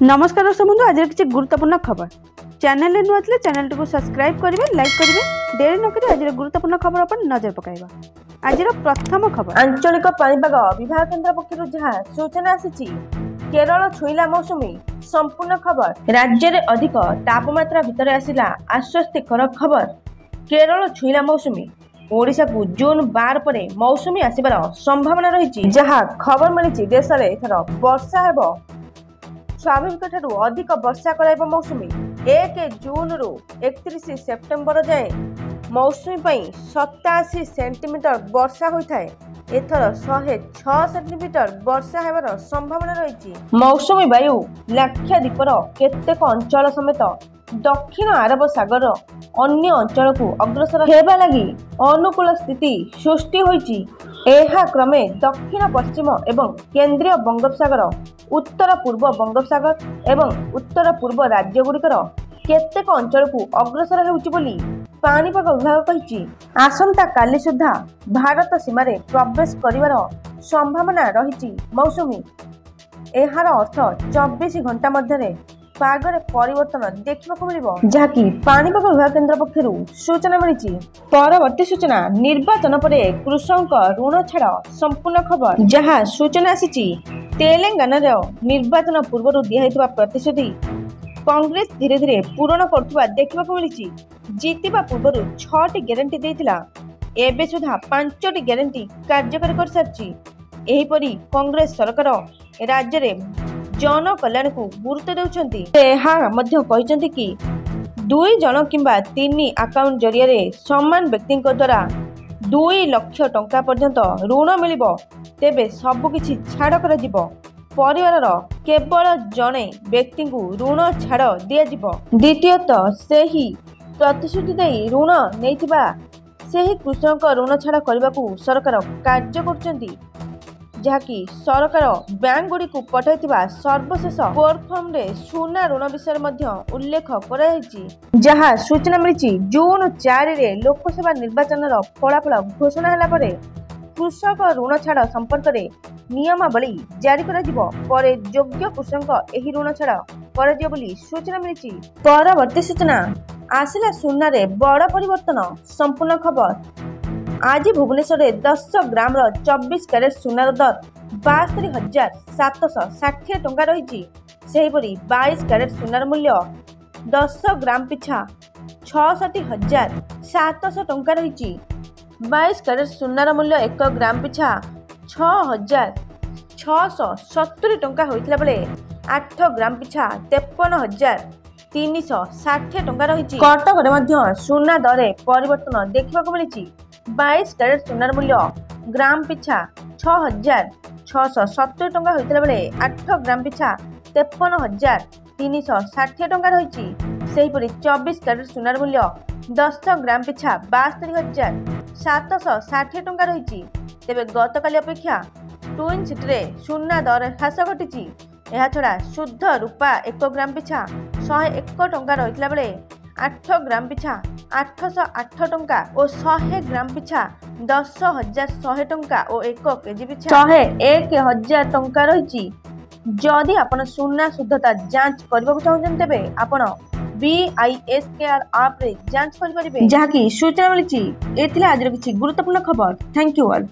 नमस्कार दर्शक बंधु आज किसी गुरुत्वपूर्ण खबर चैनल नुआ थे चैनल टी सब्सक्राइब करेंगे लाइक करेंगे डेरी नक आज गुरुत्वपूर्ण खबर पर नजर पकाइबा। आज प्रथम खबर आंचलिक पाणीपाग विभाग केन्द्र पक्षर जहाँ सूचना आसी केरल छुईला मौसुमी संपूर्ण खबर राज्य में अधिक तापमात्रा भितर आसिला आश्वस्तिकर खबर केरल छुईला मौसुमी ओडिशा को जून 12 पर मौसुमी आसबार संभावना रही जहाँ खबर मिली देश में एथर वर्षा हेब स्वाभाविक ठारू अधिक वर्षा कराइब मौसुमी 1 जून रु 31 सेप्टेम्बर जाए मौसुमी 87 सेंटीमीटर वर्षा होता है। एथर 106 सेंटीमीटर वर्षा हेबार संभावना रही। मौसुमी वायु लाक्षाद्वीपर केतेक अंचल समेत दक्षिण अरब सागर अन्य अंचल को अग्रसर हेबा लगी अनुकूल स्थिति सृष्टि होईची। एहा क्रमे दक्षिण पश्चिम एवं केंद्रीय बंगोपसागर उत्तर पूर्व बंगोपसागर एवं उत्तर पूर्व राज्य गुड़िकर केतेक अंचल को अग्रसर हेउची बोली पाणीपाग विभाग कहिची। आसंता काली सुधा भारत सीमा रे प्रवेश करिवार संभावना रही। मौसुमी एहार अर्थ 24 घंटा मध्य पागरे परिवर्तन देखा मिलिबो जहाँकि पाणीपाग विभाग केन्द्र पक्षर सूचना मिली। परवर्ती सूचना निर्वाचन पर कृषक ऋण छाड़ संपूर्ण खबर जहाँ सूचना आसी तेलंगाना निर्वाचन पूर्व दिया प्रतिश्रुति कांग्रेस धीरे धीरे पूरण करुवा देखा मिली। जीतवा पूर्व 6टी ग्यारंटी देथिला एबे सुधा 5टी ग्यारंटी कार्यकारी कर सारछि। एहीपरि कांग्रेस सरकार राज्य में जन कल्याण को गुरुत्व देउछंती। कि 2 जन किंबा 3 अकाउंट जरिया समान व्यक्ति द्वारा 2 लाख टंका पर्यंत ऋण मिलिबो तेबे सबकिछि छाड़ करा जिवो। परिवार केवल जने व्यक्ति को ऋण छाड़ दिया जिवो। द्वितीयतः सेही प्रतिश्रुति देई ऋण नैथिबा सेही कृषक ऋण छाड़ करने को सरकार कार्य करछंती जहाँकि सरकार बैंक गुड़ी को पठाइथिबा सर्वशेष कोर फॉर्म रे सुना ऋण विषय उल्लेख कराई जहाँ सूचना मिली। जून 4 रे लोकसभा निर्वाचन फलाफल घोषणा होला परे कृषक ऋण छाड़ संपर्क में नियमावली जारी करा पर योग्य कृषक एही ऋण छाड़ करा बोली सूचना मिली। परवर्ती सूचना आसिला सुना रे बड़ परिवर्तन संपूर्ण खबर आज भुवनेश्वर 10 ग्राम 24 कैरेट सुनार दर 72,760 टंका रही। सेहीपरि 22 कैरेट सुनार मूल्य 10 ग्राम पिछा 66,700 टंका रही। 22 कैरेट सुनार मूल्य 1 ग्राम पिछा 6,670 टंका होइथिला बेले 8 ग्राम पिछा 53,360 टंका रही। कटक में सुना दर परिवर्तन देखा मिली। 22 कैरेट सुनार मूल्य ग्राम पिछा 6,670 टंका होइथिला बेले 8 ग्राम पिछा 53,360 टंका रही। सेहीपरि 24 कैरेट सुनार मूल्य 10 ग्राम पिछा 72,760 टंका रही। तेबे गतकाली अपेक्षा ट्विन सिटी सुना दर ह्रास घटी। यह छड़ा शुद्ध रूपा 1 ग्राम पिछा 101 टंका रही बेले 8 ग्राम पिछा 808 टंका और 100 ग्राम पिछा 10,100 टंका और 1 केजी पिछा 101,000 टंका रही। जदि आपण सुना शुद्धता जांच करबा चाहछन तेबे आपण BISKR ऐप रे जांच करि परिबे जहाँकि सूचना मिली। एथिले आज किछि गुरुत्वपूर्ण खबर। Thank you all.